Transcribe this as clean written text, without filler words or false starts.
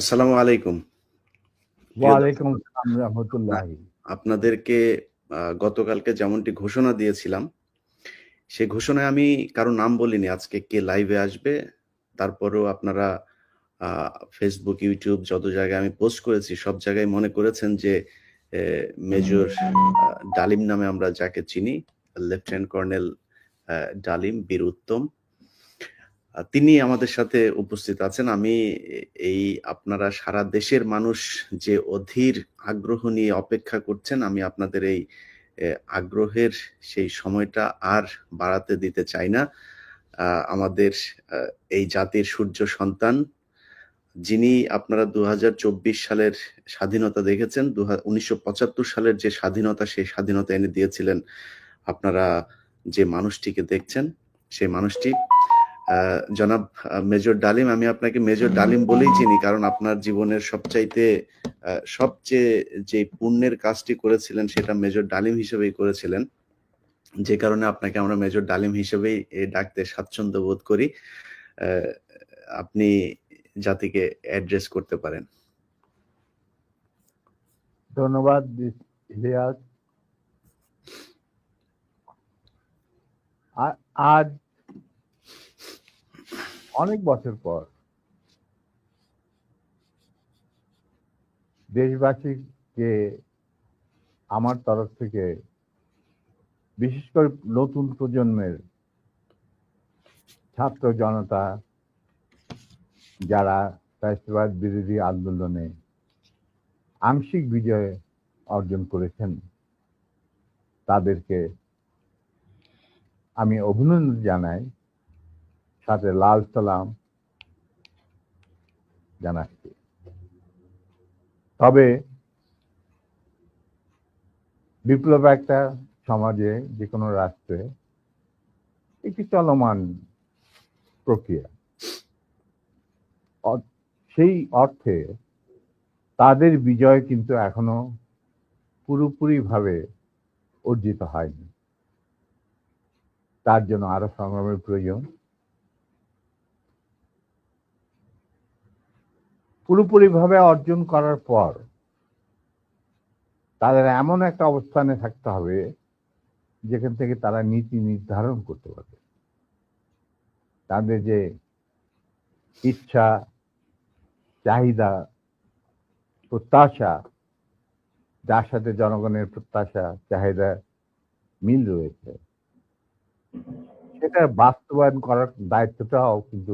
আসসালামু আলাইকুম। প্রিয় ওয়ালাইকুম দর্শক, আসসালাম রহমতুল্লাহি। আপনাদেরকে গতকালকে যেমনটি ঘোষণা দিয়েছিলাম, সে ঘোষণায় আমি কারো নাম বলিনি আজকে কে লাইভে আসবে। তারপরেও আপনারা আ Facebook, YouTube যত জায়গায় আমি পোস্ট করেছি সব জায়গায় মনে করেছেন যে এ মেজর ডালিম নামে আমরা যাকে চিনি, লেফটেন্যান্ট কর্নেল ডালিম বীর উত্তম। তিনি আমাদের সাথে উপস্থিত আছেন। আমি এই আপনারা সারা দেশের মানুষ যে অধীর আগ্রহ নিয়ে অপেক্ষা করছেন, আমি আপনাদের এই আগ্রহের সেই সময়টা আর বাড়াতে দিতে চাই না। আমাদের আ এই জাতির সূর্য সন্তান, যিনি আপনারা ২০২৪ সালের স্বাধীনতা দেখেছেন। ১৯৭৫ সালের যে স্বাধীনতা, সেই স্বাধীনতা এনে দিয়েছিলেন আপনারা যে মানুষটিকে দেখছেন, সেই মানুষটি জনাব মেজর ডালিম। আমি আপনাকে মেজর ডালিম বলেই চিনি কারণ আপনার জীবনের সবচেয়ে যে পুণ্যের কাজটি করেছিলেন সেটা মেজর ডালিম হিসেবেই করেছিলেন। যে কারণে আপনাকে আমরা মেজর ডালিম হিসেবেই ডাকতে স্বাচ্ছন্দ্য বোধ করি। আ আপনি জাতিকে অ্যাড্রেস করতে পারেন। ধন্যবাদ ইলিয়াস। আজ অনেক বছর পর দেশবাসীকে আমার তরফ থেকে, বিশেষ করে নতুন প্রজন্মের ছাত্র জনতা যারা ফ্যাসিবাদ বিরোধী আন্দোলনে আংশিক বিজয় অর্জন করেছেন, তাদেরকে আমি অভিনন্দন জানাই, সাথে লাল সালাম জানাচ্ছি। তবে বিপ্লব একটা সমাজে, যে কোনো রাষ্ট্রে একটি চলমান প্রক্রিয়া। সেই অর্থে তাদের বিজয় কিন্তু এখনো পুরোপুরি ভাবে অর্জিত হয়নি। তার জন্য আরো সংগ্রামের প্রয়োজন। পুরোপুরি ভাবে অর্জন করার পর তাদের এমন একটা অবস্থানে থাকতে হবে যেখান থেকে তারা নীতি নির্ধারণ করতে পারবে। তাদের যে ইচ্ছা, চাহিদা, প্রত্যাশা, যার সাথে জনগণের প্রত্যাশা চাহিদা মিল রয়েছে, সেটা বাস্তবায়ন করার দায়িত্বটাও কিন্তু